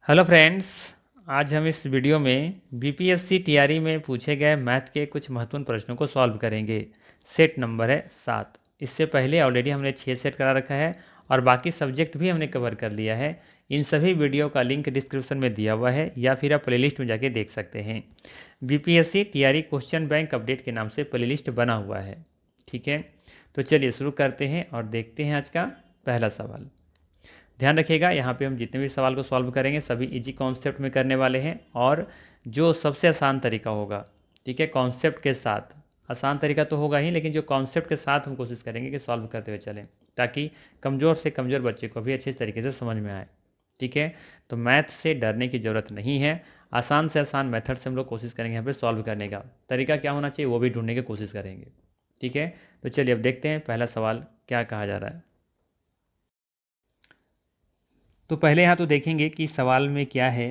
Hello friends. आज हम इस वीडियो में बीपीएससी टीआरई में पूछे गए मैथ के कुछ महत्वपूर्ण प्रश्नों को सॉल्व करेंगे। सेट नंबर है 7। इससे पहले ऑलरेडी हमने 6 सेट करा रखा है और बाकी सब्जेक्ट भी हमने कवर कर लिया है। इन सभी वीडियो का लिंक डिस्क्रिप्शन में दिया हुआ है या फिर आप प्लेलिस्ट में जाके देख सकते हैं। BPSC TRE question bank update के नाम से प्लेलिस्ट बना हुआ है। ठीक है, तो चलिए शुरू करते हैं और देखते हैं आज का पहला सवाल। ध्यान रखिएगा, यहाँ पे हम जितने भी सवाल को सॉल्व करेंगे सभी इजी कॉन्सेप्ट में करने वाले हैं और जो सबसे आसान तरीका होगा, ठीक है, कॉन्सेप्ट के साथ। आसान तरीका तो होगा ही, लेकिन जो कॉन्सेप्ट के साथ हम कोशिश करेंगे कि सॉल्व करते हुए चलें, ताकि कमज़ोर से कमज़ोर बच्चे को भी अच्छे तरीके से समझ में आए। ठीक है, तो मैथ से डरने की ज़रूरत नहीं है। आसान से आसान मेथड से हम लोग कोशिश करेंगे यहाँ पे सॉल्व करने का। तरीका क्या होना चाहिए वो भी ढूंढने की कोशिश करेंगे। ठीक है, तो चलिए अब देखते हैं पहला सवाल क्या कहा जा रहा है। तो पहले यहाँ तो देखेंगे कि सवाल में क्या है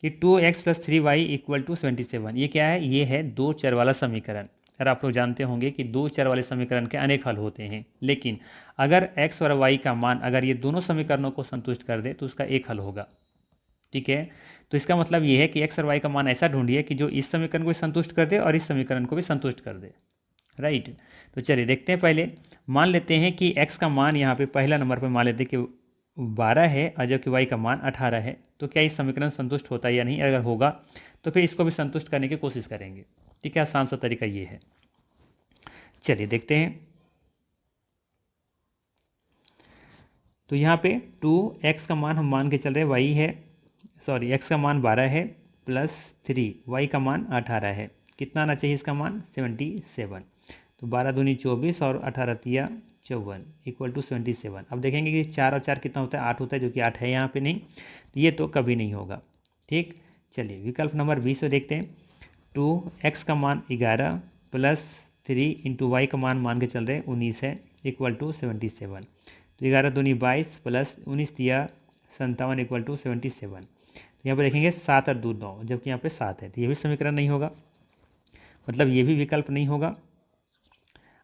कि 2x plus 3y equal to 77। ये क्या है? ये है दो चर वाला समीकरण। अगर आप लोग जानते होंगे कि दो चर वाले समीकरण के अनेक हल होते हैं, लेकिन अगर x और y का मान अगर ये दोनों समीकरणों को संतुष्ट कर दे तो उसका एक हल होगा। ठीक है, तो इसका मतलब ये है कि x और y का मान ऐसा ढूंढिए कि जो इस समीकरण को भी संतुष्ट कर दे और इस समीकरण को भी संतुष्ट कर दे। राइट, तो चलिए देखते हैं। पहले मान लेते हैं कि x का मान यहाँ पे पहला नंबर पे मान लेते हैं कि 12 है और जबकि y का मान 18 है। तो क्या इस समीकरण संतुष्ट होता है या नहीं? अगर होगा तो फिर इसको भी संतुष्ट करने की कोशिश करेंगे। ठीक है, आसान सा तरीका ये है। चलिए देखते हैं। तो यहाँ पे 2x का मान हम मान के चल रहे हैं y है, सॉरी x का मान 12 है प्लस 3 y का मान 18 है। कितना आना चाहिए इसका मान? 77। तो 12 दूनी 24 और 18 तिया 54 इक्वल टू 77। अब देखेंगे कि 4 और 4 कितना होता है? 8 होता है, जो कि 8 है यहाँ पे नहीं, तो ये तो कभी नहीं होगा। ठीक, चलिए विकल्प नंबर 20 से देखते हैं। 2x का मान 11 प्लस 3 इंटू वाई का मान के चल रहे हैं 19 है इक्वल टू 77। तो 11 दूनी 22 प्लस 19 दिया 57 इक्वल टू 77। तो यहाँ पर देखेंगे 7 और 2 9, जबकि यहाँ पे 7 है, तो ये भी समीकरण नहीं होगा, मतलब ये भी विकल्प नहीं होगा।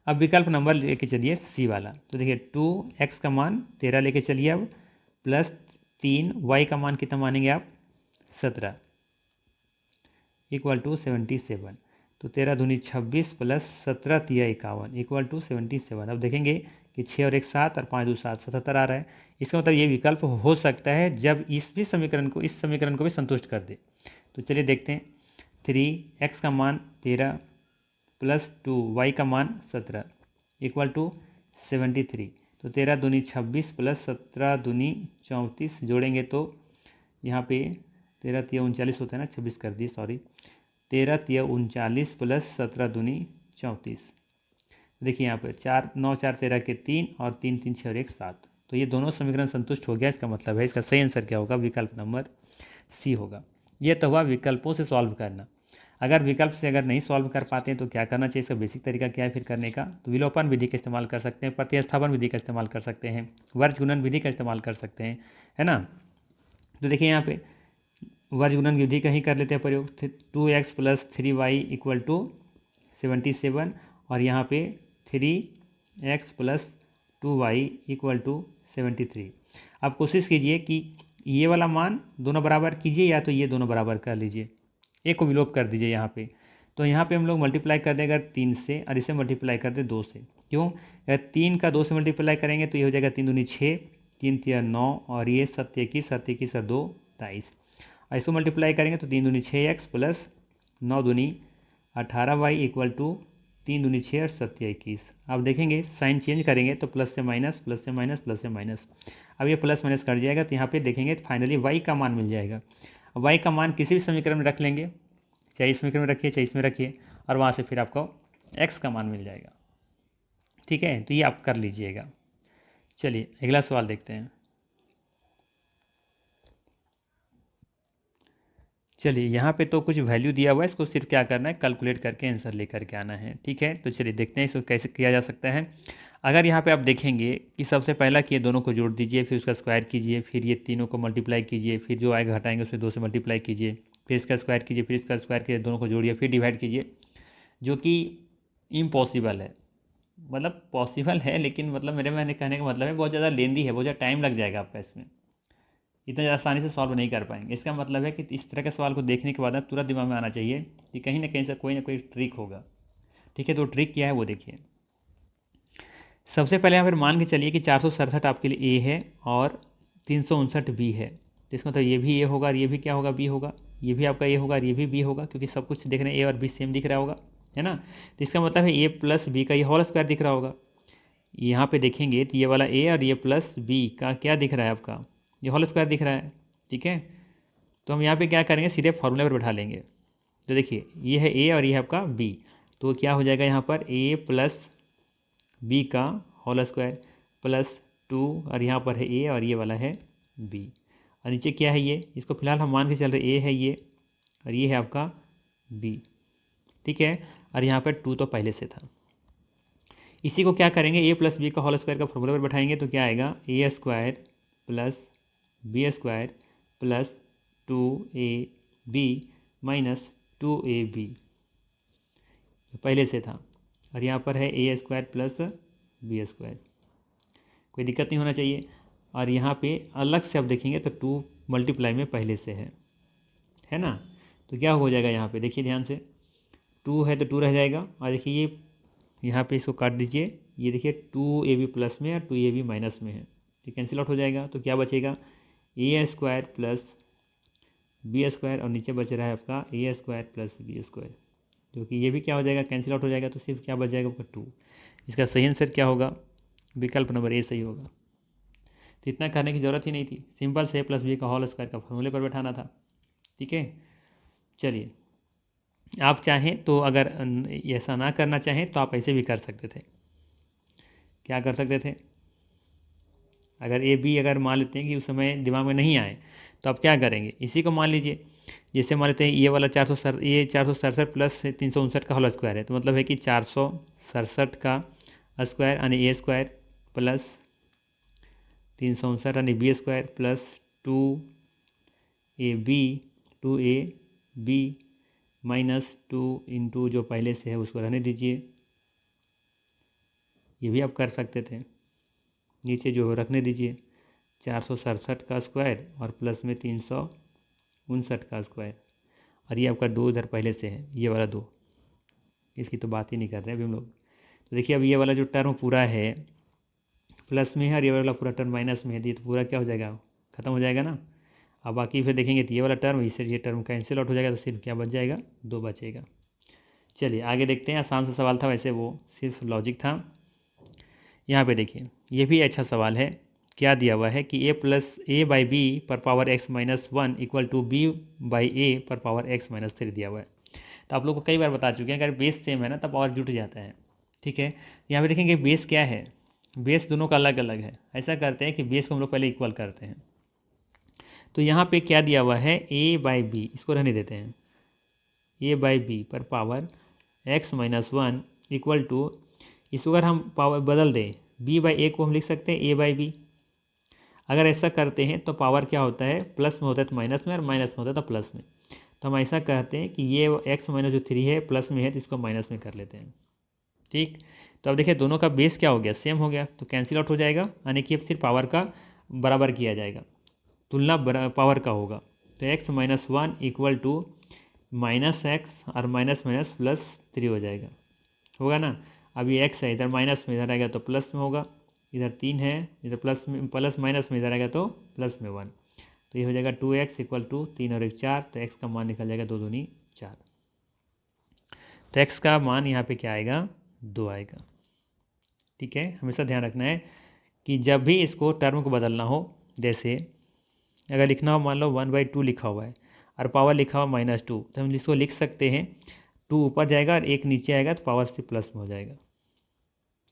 अब विकल्प नंबर लेके चलिए सी वाला। तो देखिए 2x का मान 13 लेके चलिए अब, प्लस 3 y का मान कितना मानेंगे आप? 17 इक्वल टू 77। तो 13 दूनी 26 प्लस 17 तिया 51 इक्वल टू 77। अब देखेंगे कि 6 और 1 7 और 5 2 7 77 आ रहा है। इसका मतलब ये विकल्प हो सकता है जब इस भी समीकरण को इस समीकरण को भी संतुष्ट कर दे। तो चलिए देखते हैं। 3x का मान 13 प्लस 2y का मान 17 इक्वल टू 73। तो 13 दूनी 26 प्लस 17 दूनी 34 जोड़ेंगे तो यहाँ पे 13 तिया 39 होता है ना, 26 कर दिए सॉरी। 13 तिया 39 प्लस 17 दूनी 34। देखिए यहाँ पे 4 9 4 13 के 3 और 3 3 6 और 1 7। तो ये दोनों समीकरण संतुष्ट हो गया। इसका मतलब है इसका सही आंसर क्या होगा? विकल्प नंबर सी होगा। यह तो हुआ विकल्पों से सॉल्व करना। अगर विकल्प से अगर नहीं सॉल्व कर पाते हैं तो क्या करना चाहिए? इसका बेसिक तरीका क्या है फिर करने का? तो विलोपन विधि का इस्तेमाल कर सकते हैं, प्रतिस्थापन विधि का इस्तेमाल कर सकते हैं, वर्ज गुणन विधि का इस्तेमाल कर सकते हैं, है ना। तो देखिए यहाँ पे वर्ज गुणन विधि का ही कर लेते हैं प्रयोग। 2x plus 3y equal to 77 और यहाँ पे 3x plus 2y equal to 73। अब कोशिश कीजिए कि ये वाला मान दोनों बराबर कीजिए या तो ये दोनों बराबर कर लीजिए, एक को विलोप कर दीजिए यहाँ पे। तो यहाँ पे हम लोग मल्टीप्लाई कर दें अगर 3 से और इसे मल्टीप्लाई कर दें 2 से। क्यों? अगर 3 का 2 से मल्टीप्लाई करेंगे तो ये हो जाएगा 3 दूनी 6, 3 तिया 9 और ये 7 21 7 21 और 2 23। और इसको मल्टीप्लाई करेंगे तो 3 दूनी 6x प्लस 9 दूनी 18y इक्वल टू 3 दूनी 6 और 7 21। अब देखेंगे साइन चेंज करेंगे तो प्लस से माइनस प्लस से माइनस प्लस से माइनस। अब ये प्लस माइनस कट जाएगा तो यहाँ पे देखेंगे फाइनली y का मान मिल जाएगा। y का मान किसी भी समीकरण में रख लेंगे, चाहे इस समीकरण में रखिए चाहे इसमें रखिए, और वहाँ से फिर आपको x का मान मिल जाएगा। ठीक है, तो ये आप कर लीजिएगा। चलिए अगला सवाल देखते हैं। चलिए यहाँ पे तो कुछ वैल्यू दिया हुआ है, इसको सिर्फ क्या करना है? कैलकुलेट करके आंसर लेकर के आना है। ठीक है, तो चलिए देखते हैं इसको कैसे किया जा सकता है। अगर यहाँ पे आप देखेंगे कि सबसे पहला कि ये दोनों को जोड़ दीजिए, फिर उसका स्क्वायर कीजिए, फिर ये तीनों को मल्टीप्लाई कीजिए, फिर जो आएगा घटाएंगे उसमें 2 से मल्टीप्लाई कीजिए, फिर इसका स्क्वायर कीजिए, फिर इसका स्क्वायर कीजिए, दोनों को जोड़िए, फिर डिवाइड कीजिए, जो कि इम्पॉसिबल है। मतलब पॉसिबल है लेकिन मतलब मेरे मैंने कहने का मतलब है बहुत ज़्यादा लेंदी है, बहुत ज़्यादा टाइम लग जाएगा आपका इसमें। इतना आसानी से सॉल्व नहीं कर पाएंगे। इसका मतलब है कि इस तरह के सवाल को देखने के बाद ना तुरंत दिमाग में आना चाहिए कि कहीं ना कहीं से कोई ना कोई ट्रिक होगा। ठीक है, तो ट्रिक क्या है वो देखिए। सबसे पहले यहाँ पर मान के चलिए कि 467 आपके लिए ए है और 359 बी है, तो इसका मतलब ये भी ए होगा और ये भी क्या होगा, बी होगा। ये भी आपका ए होगा और ये भी बी होगा, क्योंकि सब कुछ देख रहे हैं ए और बी सेम दिख रहा होगा, है ना। तो इसका मतलब है ए प्लस बी का ये होल स्क्वायर दिख रहा होगा। यहाँ पे देखेंगे तो ये वाला ए और ये प्लस बी का क्या दिख रहा है आपका, ये होल स्क्वायर दिख रहा है। ठीक है, तो हम यहाँ पे क्या करेंगे, सीधे फार्मूले पर बैठा लेंगे। तो देखिए ये है ए और ये है आपका बी, तो क्या हो जाएगा यहाँ पर ए प्लस बी का होल स्क्वायर प्लस 2, और यहाँ पर है ए और ये वाला है बी, और नीचे क्या है ये, इसको फिलहाल हम मान के चल रहे ए है ये और ये है आपका बी। ठीक है, और यहाँ पर 2 तो पहले से था। इसी को क्या करेंगे, ए प्लस बी का होल स्क्वायर का फॉर्मूला पर बैठाएंगे, तो क्या आएगा, A square plus B square plus 2ab minus 2ab, पहले से था। और यहाँ पर है A square plus B square, कोई दिक्कत नहीं होना चाहिए। और यहाँ पे अलग से आप देखेंगे तो 2 मल्टीप्लाई में पहले से है ना। तो क्या हो जाएगा यहाँ पे, देखिए ध्यान से, 2 है तो 2 रह जाएगा, और देखिए ये यहाँ पे इसको काट दीजिए, ये देखिए 2ab प्लस में और 2ab माइनस में है, तो कैंसिल आउट हो जाएगा। तो क्या बचेगा, ए स्क्वायर प्लस बी स्क्वायर, और नीचे बच रहा है आपका ए स्क्वायर प्लस बी स्क्वायर, जो कि ये भी क्या हो जाएगा, कैंसिल आउट हो जाएगा। तो सिर्फ क्या बच जाएगा आपका 2। इसका सही आंसर क्या होगा, विकल्प नंबर ए सही होगा। तो इतना करने की ज़रूरत ही नहीं थी, सिंपल से ए प्लस बी का होल स्क्वायर का फॉर्मूले पर बैठाना था। ठीक है, चलिए आप चाहें तो, अगर ऐसा ना करना चाहें तो आप ऐसे भी कर सकते थे। क्या कर सकते थे, अगर ए बी अगर मान लेते हैं कि उस समय दिमाग में नहीं आए, तो आप क्या करेंगे, इसी को मान लीजिए। जैसे मान लेते हैं ये वाला 467 प्लस 359 का होल स्क्वायर है, तो मतलब है कि 467 का स्क्वायर यानी ए स्क्वायर प्लस 359 यानी B square plus 2ab minus 2 into जो पहले से है उसको रहने दीजिए। ये भी आप कर सकते थे, नीचे जो रखने दीजिए 467 का स्क्वायर और प्लस में 359 का स्क्वायर, और ये आपका 2 इधर पहले से है, ये वाला 2, इसकी तो बात ही नहीं कर रहे अभी हम लोग। तो देखिए अब ये वाला जो टर्म पूरा है प्लस में है और ये वाला पूरा टर्म माइनस में है, तो पूरा क्या हो जाएगा, खत्म हो जाएगा ना। अब बाकी फिर देखेंगे तो ये वाला टर्म, इससे ये टर्म कैंसिल आउट हो जाएगा, तो सिर्फ क्या बच जाएगा, 2 बचेगा। चलिए आगे देखते हैं, आसान सा सवाल था वैसे, वो सिर्फ लॉजिक था। यहाँ पे देखिए ये भी अच्छा सवाल है। क्या दिया हुआ है कि A plus A by B पर power X minus 1 equal to B by A पर पावर एक्स माइनस 3 दिया हुआ है। तो आप लोग को कई बार बता चुके हैं, अगर बेस सेम है ना तब पावर जुट जाता है। ठीक है, यहाँ पे देखेंगे बेस क्या है, बेस दोनों का अलग अलग है। ऐसा करते हैं कि बेस को हम लोग पहले इक्वल करते हैं। तो यहाँ पे क्या दिया हुआ है, ए बाई बी, इसको रहने देते हैं, ए बाई बी पर power X minus 1 equal to, इसको अगर हम पावर बदल दें, बी बाई ए को हम लिख सकते हैं ए बाई बी। अगर ऐसा करते हैं तो पावर क्या होता है, प्लस में होता है तो माइनस में, और माइनस में होता है तो प्लस में। तो हम ऐसा करते हैं कि ये एक्स माइनस जो 3 है प्लस में है, तो इसको माइनस में कर लेते हैं। ठीक, तो अब देखिए दोनों का बेस क्या हो गया, सेम हो गया, तो कैंसिल आउट हो जाएगा, यानी कि अब सिर्फ पावर का बराबर किया जाएगा, तुलना पावर का होगा। तो X minus 1 equal to minus X और माइनस माइनस प्लस 3 हो जाएगा, होगा ना। अब ये एक्स है, इधर माइनस में, इधर आएगा तो प्लस में होगा, इधर 3 है, इधर प्लस माइनस में, इधर आएगा तो प्लस में 1, तो ये हो जाएगा 2x इक्वल टू 3 और 1 4, तो x का मान निकल जाएगा 2 दूनी 4। तो x का मान यहाँ पे क्या आएगा, 2 आएगा। ठीक है, हमेशा ध्यान रखना है कि जब भी इसको टर्म को बदलना हो, जैसे अगर लिखना हो, मान लो 1/2 लिखा हुआ है और पावर लिखा हुआ -2, तो हम इसको लिख सकते हैं 2 ऊपर जाएगा और 1 नीचे आएगा, तो पावर से प्लस में हो जाएगा।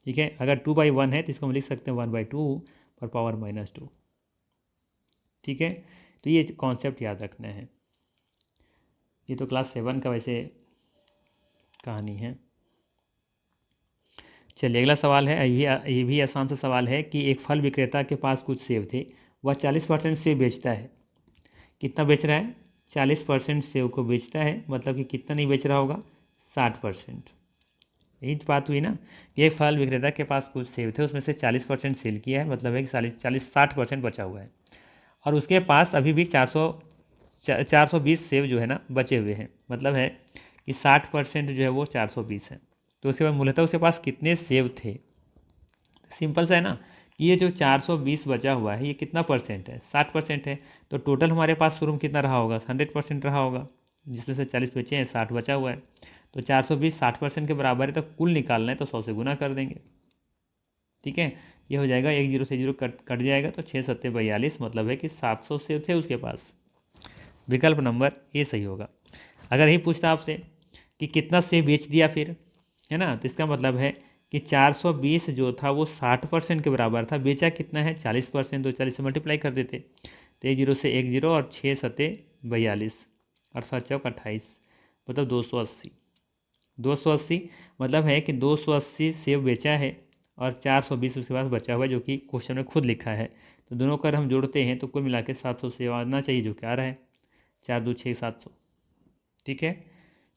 ठीक है, अगर 2/1 है तो इसको हम लिख सकते हैं 1/2 पर पावर -2। ठीक है, तो ये कॉन्सेप्ट याद रखना है। ये तो क्लास 7 का वैसे कहानी है। चलिए अगला सवाल है, ये भी आसान सा सवाल है कि एक फल विक्रेता के पास कुछ सेब थे, वह 40% सेब बेचता है। कितना बेच रहा है, 40% सेब को बेचता है, मतलब कि कितना नहीं बेच रहा होगा, 60%। यही तो बात हुई ना कि एक फल विक्रेता के पास कुछ सेब थे, उसमें से 40% सेल किया है, मतलब है कि 60% बचा हुआ है। और उसके पास अभी भी 420 सेव जो है ना बचे हुए हैं, मतलब है कि 60% जो है वो 420 है। तो उसके बाद मूलतः उसके पास कितने सेव थे? सिंपल सा है ना कि ये जो 420 बचा हुआ है ये कितना परसेंट है? 60% है। तो टोटल हमारे पास शुरू में कितना रहा होगा? 100% रहा होगा, जिसमें से 40 बचे हैं, 60 बचा हुआ है। तो 420 60% के बराबर है, तो कुल निकालना है तो 100 से गुना कर देंगे। ठीक है, ये हो जाएगा, एक जीरो से जीरो कट कट जाएगा, तो 6 7 42, मतलब है कि 700 सेव थे उसके पास। विकल्प नंबर ए सही होगा। अगर यही पूछता आपसे कि कितना सेव बेच दिया फिर, है ना, तो इसका मतलब है कि 420 जो था वो 60% के बराबर था, बेचा कितना है? 40%। तो 40 से मल्टीप्लाई कर देते, तो एक जीरो से एक जीरो, और 6 7 42, और 7 चौक 28, मतलब 280। 280 मतलब है कि 280 सेव बेचा है और 420 उसके पास बचा हुआ है, जो कि क्वेश्चन में खुद लिखा है। तो दोनों कर हम जोड़ते हैं तो कुल मिला के 700 सेव आना चाहिए, जो कि आ रहा है 4 2 6 700। ठीक है,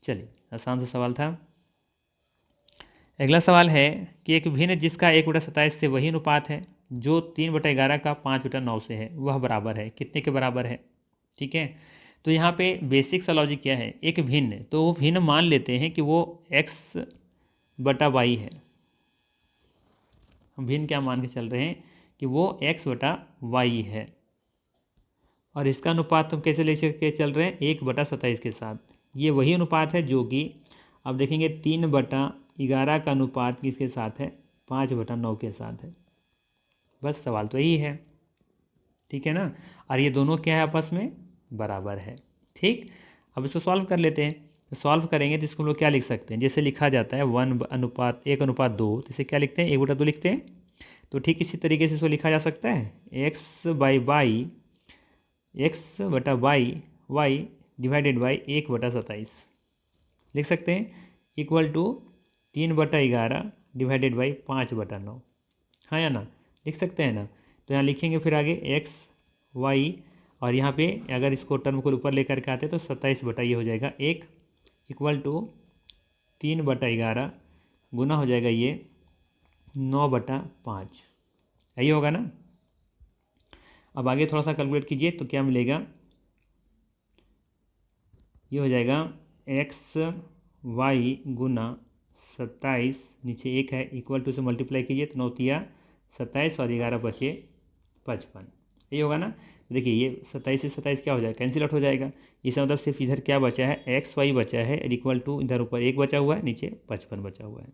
चलिए, आसान सा सवाल था। अगला सवाल है कि एक भिन्न जिसका 1/27 से वही अनुपात है जो 3/11 का 5/9 से है, वह बराबर है, कितने के बराबर है? ठीक है, तो यहाँ पे बेसिक सा लॉजिक क्या है? एक भिन्न, तो वो भिन्न मान लेते हैं कि वो x/y है। हम भिन्न क्या मान के चल रहे हैं कि वो x/y है, और इसका अनुपात हम कैसे ले के चल रहे हैं? 1/27 के साथ। ये वही अनुपात है जो कि अब देखेंगे 3/11 का अनुपात किसके साथ है? 5/9 के साथ है। बस सवाल तो यही है, ठीक है ना। और ये दोनों क्या है? आपस में बराबर है। ठीक, अब इसको सॉल्व कर लेते हैं। तो सॉल्व करेंगे तो इसको हम लोग क्या लिख सकते हैं? जैसे लिखा जाता है 1:1:2, तो इसे क्या लिखते हैं? 1/2 लिखते हैं। तो ठीक इसी तरीके से इसको लिखा जा सकता है x/y डिवाइडेड बाई 1/27 लिख सकते हैं, इक्वल टू 3/11 डिवाइडेड बाई 5/9। हाँ या ना? लिख सकते हैं ना? तो यहाँ लिखेंगे फिर आगे x/y, और यहाँ पे अगर इसको टर्म को ऊपर लेकर के आते तो 27 ये हो जाएगा 1, इक्वल टू 3/11 गुना हो जाएगा ये 9/5। यही होगा ना? अब आगे थोड़ा सा कैलकुलेट कीजिए तो क्या मिलेगा? ये हो जाएगा x/y गुना 27, नीचे 1 है, इक्वल टू से मल्टीप्लाई कीजिए तो 9×3 = 27 और 11 बचे 55। यही होगा ना? तो देखिए ये 27 से 27 क्या हो जाएगा? कैंसिल आउट हो जाएगा। इसका मतलब सिर्फ इधर क्या बचा है? x/y बचा है, इक्वल टू इधर ऊपर 1 बचा हुआ है, नीचे 55 बचा हुआ है।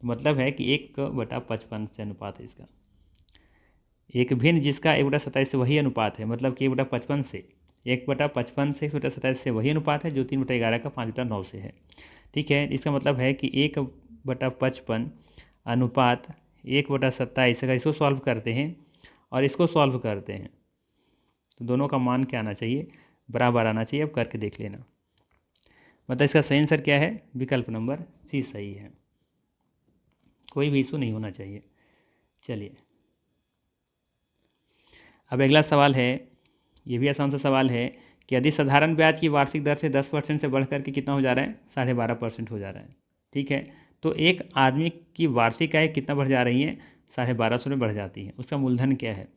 तो मतलब है कि 1/55 से अनुपात है इसका। एक भिन्न जिसका 1/27 से वही अनुपात है, मतलब कि 1/55 से 1/55 से 1/27 से वही अनुपात है जो 3/11 का 5/9 से है। ठीक है, इसका मतलब है कि 1/55 अनुपात 1/27। अगर इसको सॉल्व करते हैं और इसको सॉल्व करते हैं तो दोनों का मान क्या आना चाहिए? बराबर आना चाहिए। अब करके देख लेना। मतलब इसका सही आंसर क्या है? विकल्प नंबर सी सही है, कोई भी इशू नहीं होना चाहिए। चलिए, अब अगला सवाल है, ये भी आसान सा सवाल है कि यदि साधारण ब्याज की वार्षिक दर से 10% से बढ़कर के कितना हो जा रहा है? 12.5% हो जा रहा है। ठीक है, तो एक आदमी की वार्षिक आय कितना बढ़ जा रही है? 1250 में बढ़ जाती है। उसका मूलधन क्या है?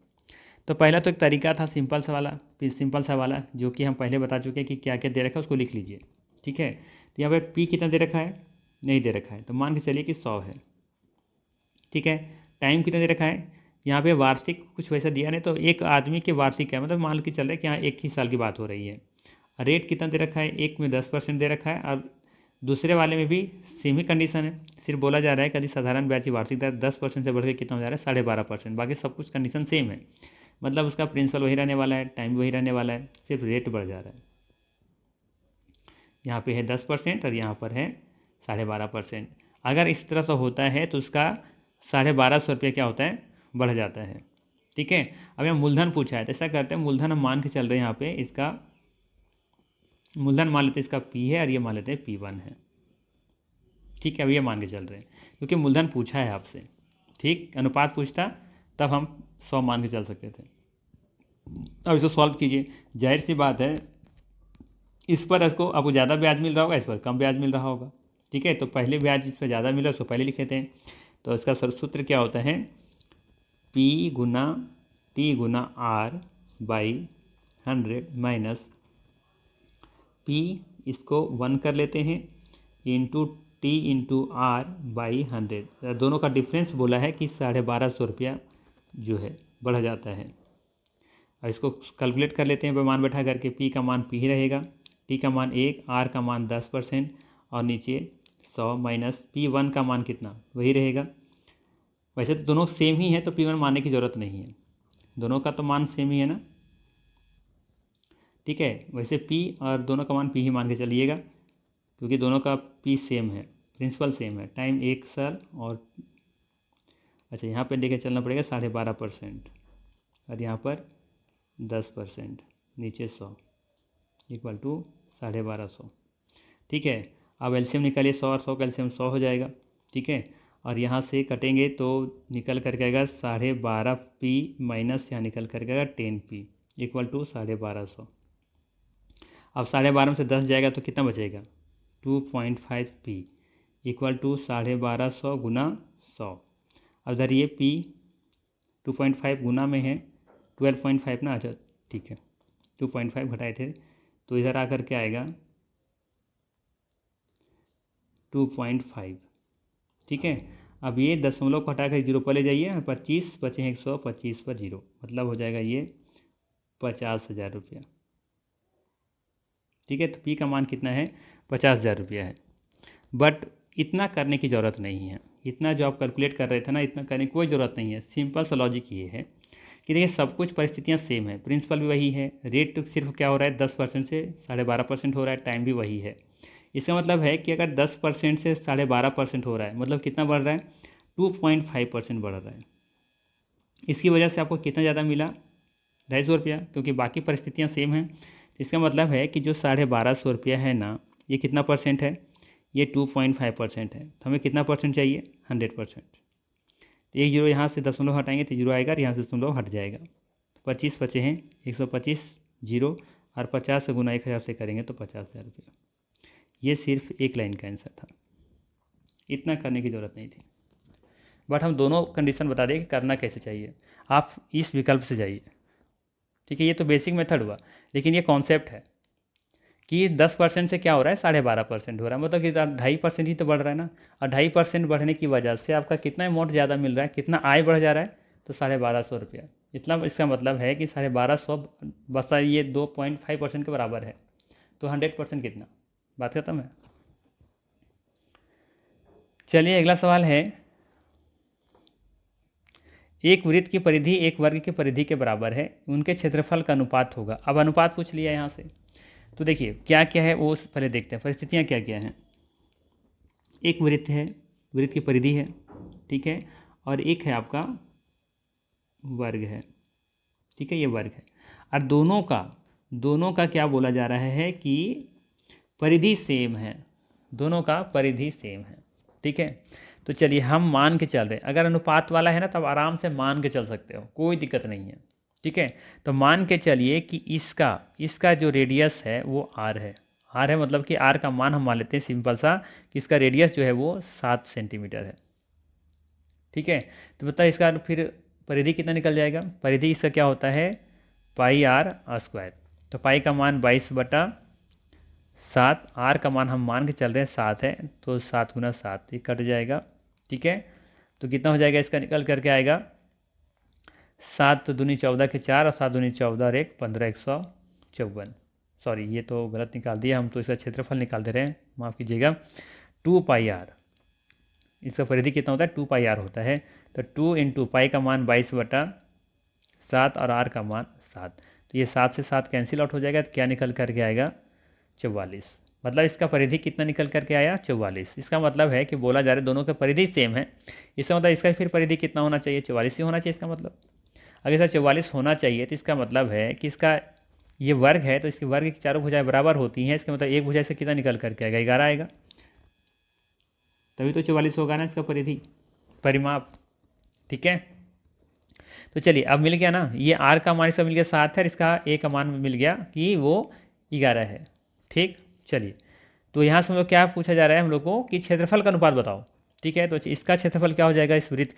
तो पहला तो एक तरीका था सिंपल सा वाला, फिर सिंपल सा वाला जो कि हम पहले बता चुके हैं कि क्या क्या दे रखा है, उसको लिख लीजिए। ठीक है, तो यहाँ पे पी कितना दे रखा है? नहीं दे रखा है, तो मान के चलिए कि 100 है। ठीक है, टाइम कितना दे रखा है? यहाँ पे वार्षिक कुछ वैसा दिया नहीं, तो एक आदमी के वार्षिक है, मतलब मान के चल रहा है कि यहाँ 1 ही साल की बात हो रही है। रेट कितना दे रखा है? एक में 10% दे रखा है, और दूसरे वाले में भी सेम ही कंडीशन है। सिर्फ बोला जा रहा है कि यदि साधारण ब्याज की वार्षिक दर 10% से बढ़ के कितना हो जा रहा है? 12.5%। बाकी सब कुछ कंडीशन सेम है, मतलब उसका प्रिंसिपल वही रहने वाला है, टाइम वही रहने वाला है, सिर्फ रेट बढ़ जा रहा है। यहाँ पे है 10% और यहाँ पर है 12.5%। अगर इस तरह से होता है तो उसका 1250 क्या होता है? बढ़ जाता है। ठीक है, अब यहाँ मूलधन पूछा है, तो ऐसा करते हैं, मूलधन हम मान के चल रहे हैं, यहाँ पे इसका मूलधन मान लेते हैं, इसका P है, और ये मान लेते हैं P1 है। ठीक है, अब ये मान के चल रहे हैं क्योंकि मूलधन पूछा है आपसे। ठीक, अनुपात पूछता तब हम 100 मान के चल सकते थे। अब इसको सॉल्व कीजिए, जाहिर सी बात है इस पर इसको आपको ज़्यादा ब्याज मिल रहा होगा, इस पर कम ब्याज मिल रहा होगा। ठीक है, तो पहले ब्याज जिस पर ज़्यादा मिला उसको पहले लिख लेते हैं। तो इसका सूत्र क्या होता है? P × T × R by 100 minus P, इसको 1 कर लेते हैं, into T into R by 100। दोनों का डिफरेंस बोला है कि 1250 रुपया जो है बढ़ जाता है। और इसको कैलकुलेट कर लेते हैं मान बैठा करके। P का मान P ही रहेगा, T का मान 1, R का मान 10% और नीचे 100 माइनस P1 का मान कितना वही रहेगा। वैसे तो दोनों सेम ही है तो P1 मानने की ज़रूरत नहीं है, दोनों का तो मान सेम ही है ना, ठीक है। वैसे P और दोनों का मान P ही मान के चलिएगा, क्योंकि दोनों का P सेम है, प्रिंसिपल सेम है। टाइम 1 साल और अच्छा यहाँ पे लेके चलना पड़ेगा 12.5% और यहाँ पर 10%, नीचे 100 इक्वल टू 1250, ठीक है। अब एलसीएम निकालिए, 100 और 100 का एलसीएम 100 हो जाएगा, ठीक है। और यहाँ से कटेंगे तो निकल करके आएगा 12.5P माइनस यहाँ निकल करके आएगा 10P इक्वल टू 1250। अब 12.5 में से 10 जाएगा तो कितना बचेगा, 2.5P इक्वल टू 1250 गुना 100। अब इधर ये P 2.5 गुना में है 12.5 ना, अच्छा ठीक है, 2.5 घटाए थे तो इधर आकर के आएगा 2.5, ठीक है। अब ये दशमलव को हटा कर 0 पर ले जाइए, 25 बचे हैं 125 पर 0, मतलब हो जाएगा ये 50,000 रुपया, ठीक है। तो P का मान कितना है, 50,000 रुपया है। बट इतना करने की ज़रूरत नहीं है, इतना जो आप कैलकुलेट कर रहे थे ना, इतना करने की कोई ज़रूरत नहीं है। सिंपल सा लॉजिक ये है कि देखिए सब कुछ परिस्थितियाँ सेम है, प्रिंसिपल भी वही है, रेट सिर्फ क्या हो रहा है 10% से 12.5% हो रहा है, टाइम भी वही है। इसका मतलब है कि अगर 10% से 12.5% हो रहा है, मतलब कितना बढ़ रहा है, 2.5% बढ़ रहा है। इसकी वजह से आपको कितना ज़्यादा मिला, 250 रुपया, क्योंकि बाकी परिस्थितियाँ सेम हैं। इसका मतलब है कि जो 1250 रुपया है ना, ये कितना परसेंट है, ये 2.5% है। तो हमें कितना परसेंट चाहिए, 100%। तो एक जीरो यहाँ से दशमलव हटाएंगे तो जीरो आएगा और यहाँ से दशमलव हट जाएगा, तो 25 बचे हैं, 125 जीरो और 50 से गुना 1000 से करेंगे तो 50,000 रुपया। ये सिर्फ एक लाइन का आंसर था, इतना करने की ज़रूरत नहीं थी। बट हम दोनों कंडीशन बता दें कि करना कैसे चाहिए। आप इस विकल्प से जाइए, ठीक है। ये तो बेसिक मेथड हुआ, लेकिन ये कॉन्सेप्ट है कि 10% से क्या हो रहा है, 12.5% हो रहा है, मतलब कि 2.5% ही तो बढ़ रहा है ना। और 2.5% बढ़ने की वजह से आपका कितना अमाउंट ज़्यादा मिल रहा है, कितना आय बढ़ जा रहा है, तो 1250 रुपया। इतना इसका मतलब है कि 1250 बस ये 2.5% के बराबर है, तो 100% कितना, बात खत्म है। चलिए अगला सवाल है, एक वृत्त की परिधि एक वर्ग की परिधि के बराबर है, उनके क्षेत्रफल का अनुपात होगा। अब अनुपात पूछ लिया यहाँ से, तो देखिए क्या क्या है वो पहले देखते हैं, परिस्थितियाँ क्या क्या हैं। एक वृत्त है, वृत्त की परिधि है, ठीक है, और एक है आपका वर्ग है, ठीक है, ये वर्ग है। और दोनों का क्या बोला जा रहा है कि परिधि सेम है, दोनों का परिधि सेम है, ठीक है। तो चलिए हम मान के चल रहे हैं, अगर अनुपात वाला है ना तब आराम से मान के चल सकते हो, कोई दिक्कत नहीं है, ठीक है। तो मान के चलिए कि इसका जो रेडियस है वो r है, मतलब कि r का मान हम मान लेते हैं सिंपल सा कि इसका रेडियस जो है वो 7 सेंटीमीटर है, ठीक है। तो बताइए इसका फिर परिधि कितना निकल जाएगा, परिधि इसका क्या होता है πr²। तो पाई का मान 22/7, r का मान हम मान के चल रहे हैं 7 है, तो 7 गुना 7 ये कट जाएगा, ठीक है। तो कितना हो जाएगा इसका, निकल करके आएगा 7 दूनी 14 के 4 और 7 दूनी 14 और 1 15, 154। सॉरी ये तो गलत निकाल दिया, हम तो इसका क्षेत्रफल निकाल दे रहे हैं, माफ़ कीजिएगा। 2πr, इसका परिधि कितना होता है, 2πr होता है। तो 2 इंटू पाई का मान 22/7 और r का मान 7, तो ये 7 से 7 कैंसिल आउट हो जाएगा, तो क्या निकल करके आएगा 44। मतलब इसका परिधि कितना निकल करके आया, 44। इसका मतलब है कि बोला जा रहा है दोनों का परिधि सेम है, इसका मतलब इसका फिर परिधि कितना होना चाहिए, 44 ही होना चाहिए। इसका मतलब अगर इसका 44 होना चाहिए तो इसका मतलब है कि इसका ये वर्ग है, तो इसके वर्ग की चारों भुजाएं बराबर होती हैं, इसका मतलब एक भुजा से कितना निकल करके आएगा, 11 आएगा, तभी तो 44 होगा ना इसका परिधि परिमाप, ठीक है। तो चलिए अब मिल गया ना, ये r का मान इसका मिल गया 7 है और इसका a का मान मिल गया कि वो 11 है, ठीक। चलिए तो यहाँ से हम लोग क्या पूछा जा रहा है हम लोग को कि क्षेत्रफल का अनुपात बताओ, ठीक है। तो इसका क्षेत्रफल क्या हो जाएगा, इस वृत्त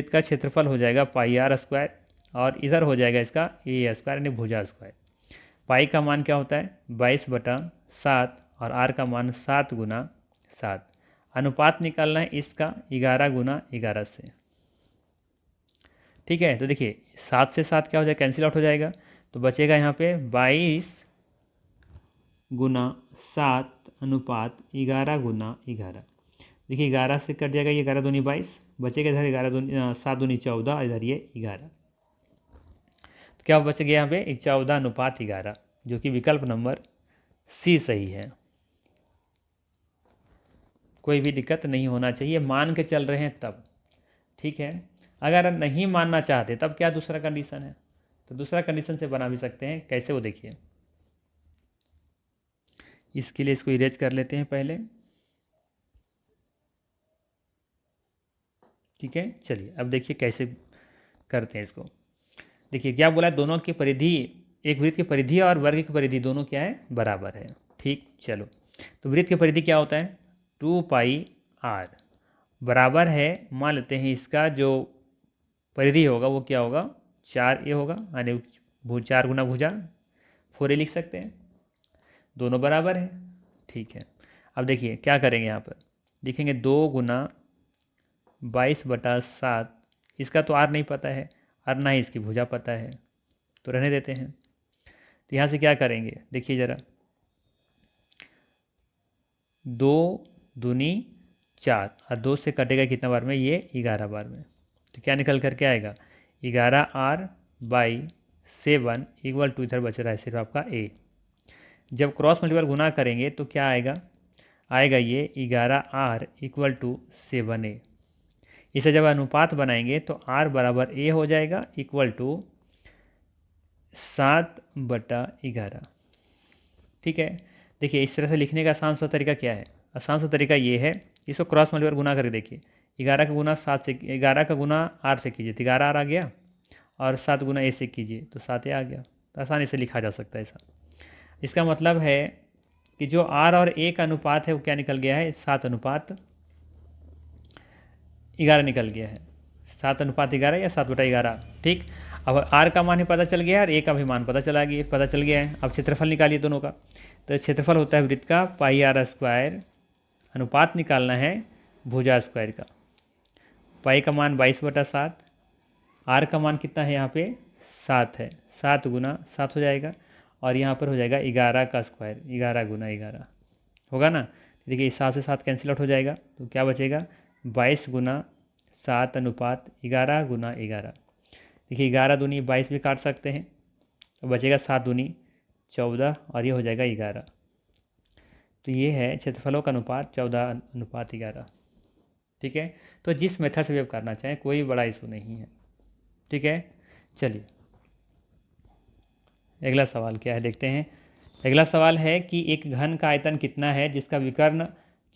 का क्षेत्रफल हो जाएगा πr² और इधर हो जाएगा इसका ए स्क्वायर यानी भुजा स्क्वायर। पाई का मान क्या होता है 22/7 और आर का मान 7 × 7। अनुपात निकालना है इसका 11 × 11 से। ठीक है, तो देखिए 7 से 7 क्या हो जाएगा, कैंसिल आउट हो जाएगा, तो बचेगा यहाँ पे 22/7 × 11। देखिए 11 से कट जाएगा, ये 11 दूनी 22, बचेगा इधर 7 दूनी 14, इधर ये 11। तो क्या बच गया यहाँ पे 14/11, जो कि विकल्प नंबर सी सही है। कोई भी दिक्कत नहीं होना चाहिए, मान के चल रहे हैं तब। ठीक है, अगर नहीं मानना चाहते तब क्या दूसरा कंडीशन है, तो दूसरा कंडीशन से बना भी सकते हैं। कैसे वो देखिए, इसके लिए इसको इरेज कर लेते हैं पहले। ठीक है, चलिए अब देखिए कैसे करते हैं इसको। देखिए क्या बोला है, दोनों की परिधि, एक वृत्त की परिधि और वर्ग की परिधि दोनों क्या है, बराबर है। ठीक, चलो तो वृत्त की परिधि क्या होता है 2πr बराबर है, मान लेते हैं इसका जो परिधि होगा वो क्या होगा 4a होगा, यानी 4 × भुजा 4a लिख सकते हैं, दोनों बराबर है। ठीक है, अब देखिए क्या करेंगे, यहाँ पर लिखेंगे 2 × 22/7, इसका तो आर नहीं पता है और ना ही इसकी भुजा पता है, तो रहने देते हैं। तो यहाँ से क्या करेंगे, देखिए ज़रा, 2 दूनी 4 और 2 से कटेगा कितना बार में, ये 11 बार में। तो क्या निकल करके आएगा 11r/7 = इधर बच रहा है सिर्फ आपका a। जब क्रॉस मल्टीपल गुना करेंगे तो क्या आएगा, आएगा ये 11r = 7a। इसे जब अनुपात बनाएंगे तो r बराबर a हो जाएगा = 7/11। ठीक है, देखिए इस तरह से लिखने का आसान सा तरीका क्या है, आसान सा तरीका ये है, इसको क्रॉस मल्टीपल गुना करके देखिए। 11 का गुना 7 से, 11 का गुना r से कीजिए तो 11r आ गया, और 7 गुना a से कीजिए तो 7a आ गया। तो आसानी से लिखा जा सकता है ऐसा। इसका मतलब है कि जो r और a का अनुपात है वो क्या निकल गया है, 7/11 निकल गया है, 7/11 या 7/11। ठीक, अब r का मान ही पता चल गया और a का भी मान पता चल गया है। अब क्षेत्रफल निकालिए दोनों का, तो क्षेत्रफल होता है वृत्त का πr², अनुपात निकालना है भुजा स्क्वायर का। पाई का मान 22/7, आर का मान कितना है यहाँ पे 7 है, 7 × 7 हो जाएगा, और यहाँ पर हो जाएगा 11 का स्क्वायर, 11 × 11 होगा ना। देखिए 7 से 7 कैंसिल आउट हो जाएगा, तो क्या बचेगा 22 × 7 अनुपात 11 × 11। देखिए 11 दूनी 22 भी काट सकते हैं, तो बचेगा 7 दूनी 14 और ये हो जाएगा 11। तो ये है क्षेत्रफलों का अनुपात 14/11। ठीक है, तो जिस मेथड से भी आप करना चाहें कोई बड़ा इशू नहीं है। ठीक है, चलिए अगला सवाल क्या है देखते हैं। अगला सवाल है कि एक घन का आयतन कितना है जिसका विकर्ण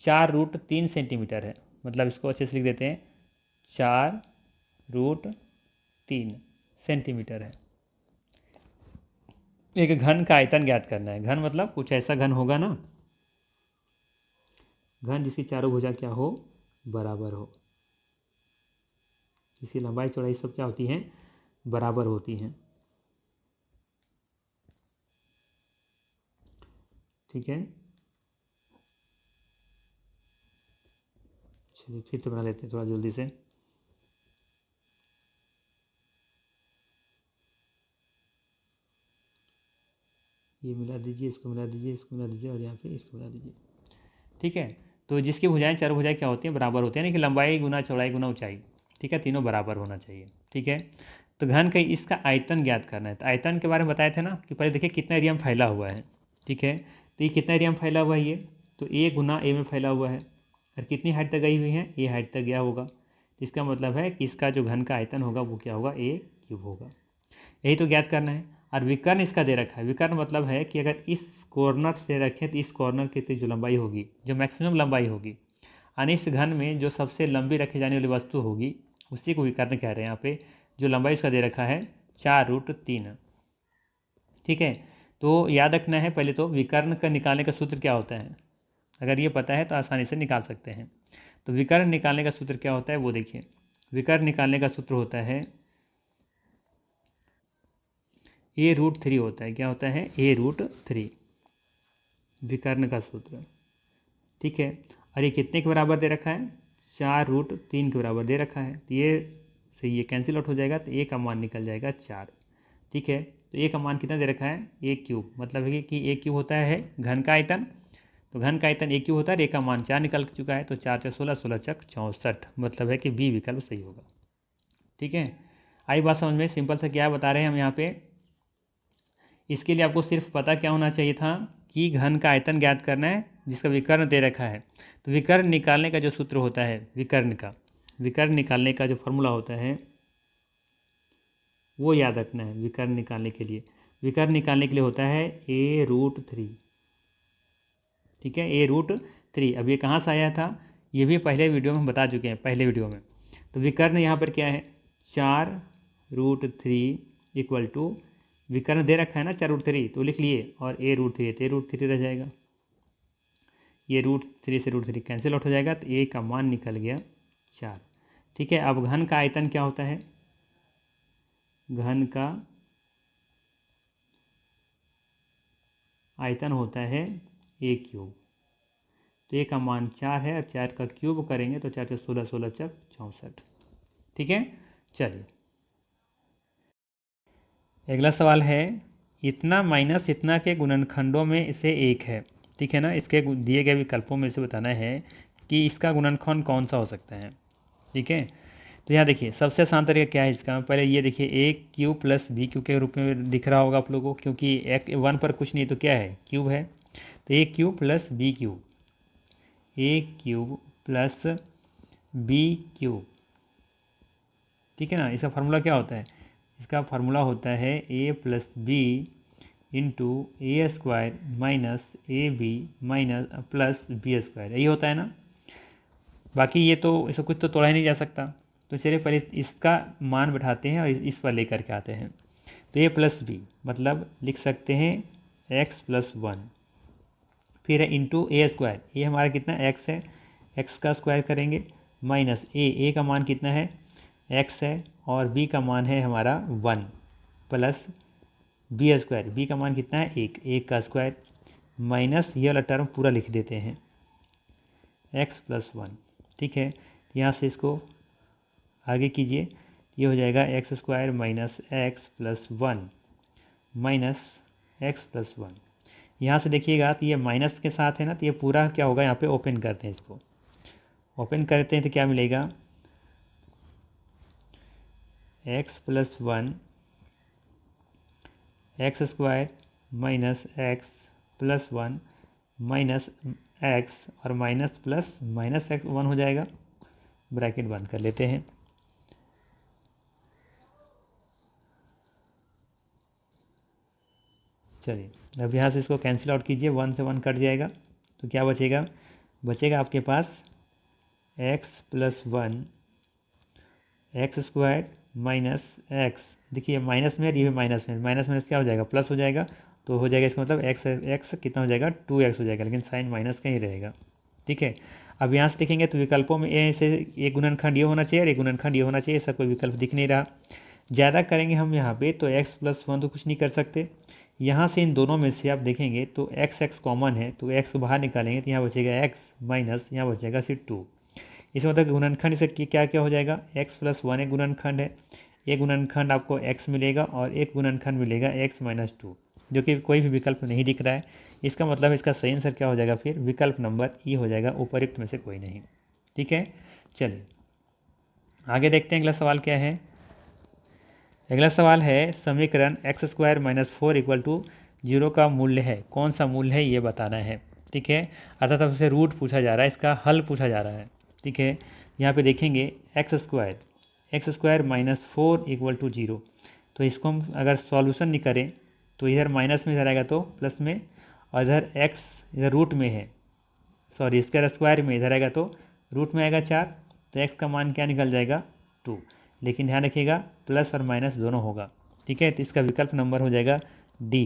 4√3 सेंटीमीटर है। मतलब इसको अच्छे से लिख देते हैं, 4√3 सेंटीमीटर है। एक घन का आयतन ज्ञात करना है। घन मतलब कुछ ऐसा घन होगा ना, घन जिसकी चारों भुजा क्या हो, बराबर हो, जिसकी लंबाई चौड़ाई सब क्या होती हैं, बराबर होती हैं। ठीक है, चलिए फिर से बना लेते हैं थोड़ा जल्दी से। ये मिला दीजिए, इसको मिला दीजिए, इसको मिला दीजिए, और यहाँ पे इसको मिला दीजिए। ठीक है, तो जिसकी भुजाएं चारों भुजाएं क्या होती हैं, बराबर होती हैं, यानी कि लंबाई गुना चौड़ाई गुना ऊंचाई। ठीक है, तीनों बराबर होना चाहिए। ठीक है, तो घन का इसका आयतन ज्ञात करना है। तो आयतन के बारे में बताए थे ना कि पहले देखिए कितना एरिया में फैला हुआ है। ठीक है, तो ये कितना एरिया में फैला हुआ है, ये तो a × a में फैला हुआ है, और कितनी हाइट तक गई हुई है, a हाइट तक गया होगा। तो इसका मतलब है कि इसका जो घन का आयतन होगा वो क्या होगा, a³ होगा। यही तो ज्ञात करना है। और विकर्ण इसका दे रखा है। विकर्ण मतलब है कि अगर इस कॉर्नर से रखें तो इस कॉर्नर की जो लंबाई होगी, जो मैक्सिमम लंबाई होगी, यानी इस घन में जो सबसे लंबी रखी जाने वाली वस्तु होगी उसी को विकर्ण कह रहे हैं। यहाँ पे जो लंबाई उसका दे रखा है 4√3। ठीक है, तो याद रखना है पहले तो विकर्ण का निकालने का सूत्र क्या होता है, अगर ये पता है तो आसानी से निकाल सकते हैं। तो विकर्ण निकालने का सूत्र क्या होता है वो देखिए। विकर्ण निकालने का सूत्र होता है A√3 होता है। क्या होता है? A√3, विकर्ण का सूत्र। ठीक है, और ये कितने के बराबर दे रखा है? 4√3 के बराबर दे रखा है। तो ये से ये कैंसिल आउट हो जाएगा, तो ए का मान निकल जाएगा 4। ठीक है, तो ए का मान कितना दे रखा है? A³, मतलब है कि A³ होता है घन का आयतन, तो घन का आयतन A³ होता है, ए का मान 4 निकल चुका है, तो 4 × 16, 16 × 64, मतलब है कि बी विकल्प सही होगा। ठीक है, आई बात समझ में? सिंपल सा क्या बता रहे हैं हम यहाँ पे। इसके लिए आपको सिर्फ पता क्या होना चाहिए था कि घन का आयतन ज्ञात करना है जिसका विकर्ण दे रखा है। तो विकर्ण निकालने का जो सूत्र होता है, विकर्ण निकालने का जो फॉर्मूला होता है वो याद रखना है। विकर्ण निकालने के लिए होता है A√3। ठीक है, A√3। अब ये कहाँ से आया था? ये भी पहले वीडियो में हम बता चुके हैं, पहले वीडियो में। तो विकर्ण यहाँ पर क्या है? 4√3 इक्वल टू, विकर्ण दे रखा है ना 4√3, तो लिख लिए, और A√3 तो A√3 रह जाएगा। ये √3 से √3 कैंसिल आउट हो जाएगा, तो ए का मान निकल गया 4। ठीक है, अब घन का आयतन क्या होता है? घन का आयतन होता है A³। तो ए का मान 4 है, और 4 का क्यूब करेंगे तो 4 × 16, 16 × 64। ठीक है, चलिए अगला सवाल है, इतना माइनस इतना के गुणनखंडों में इसे 1 है। ठीक है ना, इसके दिए गए विकल्पों में से बताना है कि इसका गुणनखंड कौन सा हो सकता है। ठीक है, तो यहाँ देखिए सबसे आसान तरीका क्या है इसका। पहले ये देखिए A³ + B³ के रूप में दिख रहा होगा आप लोगों को, क्योंकि 1 पर कुछ नहीं तो क्या है? क्यूब है। तो A³ + B³, A³ + B³। ठीक है ना, इसका फार्मूला क्या होता है? इसका फार्मूला होता है A + B × A² - AB + B²। यही होता है ना। बाकी ये तो इसको कुछ तो तोड़ा ही नहीं जा सकता। तो चलिए पहले इसका मान बैठाते हैं और इस पर लेकर के आते हैं। तो A + B मतलब लिख सकते हैं x + 1, फिर है इंटू A²। ये हमारा कितना? x है, x का स्क्वायर करेंगे, माइनस a का मान कितना है? x है, और b का मान है हमारा 1, प्लस B², b का मान कितना है? 1, 1 का स्क्वायर, माइनस ये वाला टर्म पूरा लिख देते हैं x + 1। ठीक है, यहाँ से इसको आगे कीजिए, ये हो जाएगा x² - x + 1 माइनस x + 1। यहाँ से देखिएगा तो ये माइनस के साथ है ना, तो ये पूरा क्या होगा? यहाँ पे ओपन करते हैं, इसको ओपन करते हैं तो क्या मिलेगा? x + 1 x² - x + 1 minus x, और माइनस प्लस माइनस x 1 हो जाएगा। ब्रैकेट बंद कर लेते हैं। चलिए अब यहाँ से इसको कैंसिल आउट कीजिए, 1 से 1 कट जाएगा, तो क्या बचेगा? बचेगा आपके पास x + 1 x² - x। देखिए माइनस में, ये भी माइनस में, माइनस क्या हो जाएगा? प्लस हो जाएगा। तो हो जाएगा इसका मतलब x कितना हो जाएगा? 2x हो जाएगा, लेकिन साइन माइनस का ही रहेगा। ठीक है, अब यहाँ से देखेंगे तो विकल्पों में ऐसे एक गुणनखंड ये होना चाहिए और एक गुणनखंड ये होना चाहिए, ऐसा कोई विकल्प दिख नहीं रहा। ज़्यादा करेंगे हम यहाँ पे तो x + 1 तो कुछ नहीं कर सकते। यहाँ से इन दोनों में से आप देखेंगे तो x कॉमन है, तो x को बाहर निकालेंगे तो यहाँ बचेगा x, माइनस यहाँ बचेगा सिर्फ 2। इसका मतलब गुणनखंड से क्या क्या हो जाएगा? x + 1 एक गुणनखंड है, एक गुणनखंड आपको x मिलेगा, और एक गुणनखंड मिलेगा x - 2, जो कि कोई भी विकल्प नहीं दिख रहा है। इसका मतलब इसका सही आंसर क्या हो जाएगा? फिर विकल्प नंबर ई हो जाएगा, उपयुक्त में से कोई नहीं। ठीक है, चलिए आगे देखते हैं अगला सवाल क्या है। अगला सवाल है, समीकरण x² - 4 = 0 का मूल्य है, कौन सा मूल्य है ये बताना है। ठीक है, अर्थात आपसे रूट पूछा जा रहा है, इसका हल पूछा जा रहा है। ठीक है, यहाँ पे देखेंगे x² - 4 = 0, तो इसको हम अगर सॉल्यूशन नहीं करें तो इधर माइनस में इधर आएगा तो प्लस में, और इधर x इधर रूट में है, सॉरी इसका स्क्वायर में इधर आएगा तो रूट में आएगा 4, तो x का मान क्या निकल जाएगा? 2। लेकिन ध्यान रखिएगा प्लस और माइनस दोनों होगा। ठीक है, तो इसका विकल्प नंबर हो जाएगा डी,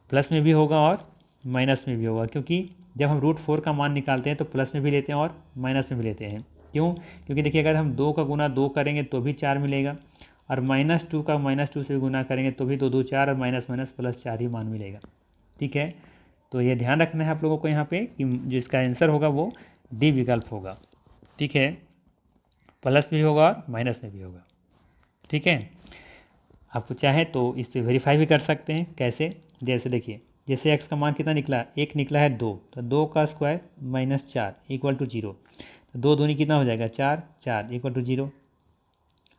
प्लस में भी होगा और माइनस में भी होगा, क्योंकि जब हम √4 का मान निकालते हैं तो प्लस में भी लेते हैं और माइनस में भी लेते हैं। क्यों? क्योंकि देखिए अगर हम 2 का गुना 2 करेंगे तो भी 4 मिलेगा, और -2 का -2 से गुना करेंगे तो भी 2 2 4 और माइनस माइनस प्लस 4 ही मान मिलेगा। ठीक है, तो ये ध्यान रखना है आप लोगों को यहाँ पे कि जो इसका आंसर होगा वो डी विकल्प होगा। ठीक है, प्लस भी होगा और माइनस में भी होगा। ठीक है, आप चाहे तो इस पर वेरीफाई भी कर सकते हैं। कैसे? जैसे देखिए, जैसे एक्स का मान कितना निकला, एक निकला है 2, तो 2 का स्क्वायर -4 इक्वल टू 0। तो 2 दूनी कितना हो जाएगा 4, 4 इक्वल टू 0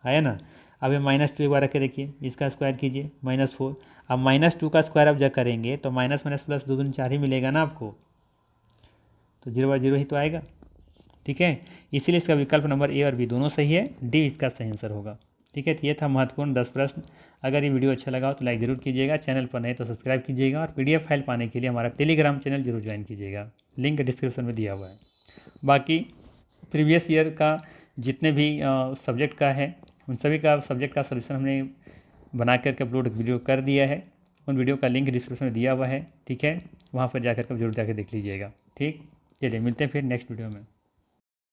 आया ना। अब ये -2 एक बार रख के देखिए, इसका स्क्वायर कीजिए -4। अब -2 का स्क्वायर अब जब करेंगे तो माइनस माइनस प्लस 2 दूनी 4 ही मिलेगा ना आपको, तो 0 बाय 0 ही तो आएगा। ठीक है, इसीलिए इसका विकल्प नंबर ए और बी दोनों सही है, डी इसका सही आंसर होगा। ठीक है, तो ये था महत्वपूर्ण 10 प्रश्न। अगर ये वीडियो अच्छा लगा हो तो लाइक ज़रूर कीजिएगा, चैनल पर नए तो सब्सक्राइब कीजिएगा और PDF फाइल पाने के लिए हमारा टेलीग्राम चैनल जरूर ज्वाइन कीजिएगा, लिंक डिस्क्रिप्शन में दिया हुआ है। बाकी प्रीवियस ईयर का जितने भी सब्जेक्ट का है उन सभी का सब्जेक्ट का सलूशन हमने बना करके अपलोड वीडियो कर दिया है, उन वीडियो का लिंक डिस्क्रिप्शन में दिया हुआ है। ठीक है, वहाँ पर जाकर के जरूर जाकर देख लीजिएगा। ठीक, चलिए मिलते हैं फिर नेक्स्ट वीडियो में।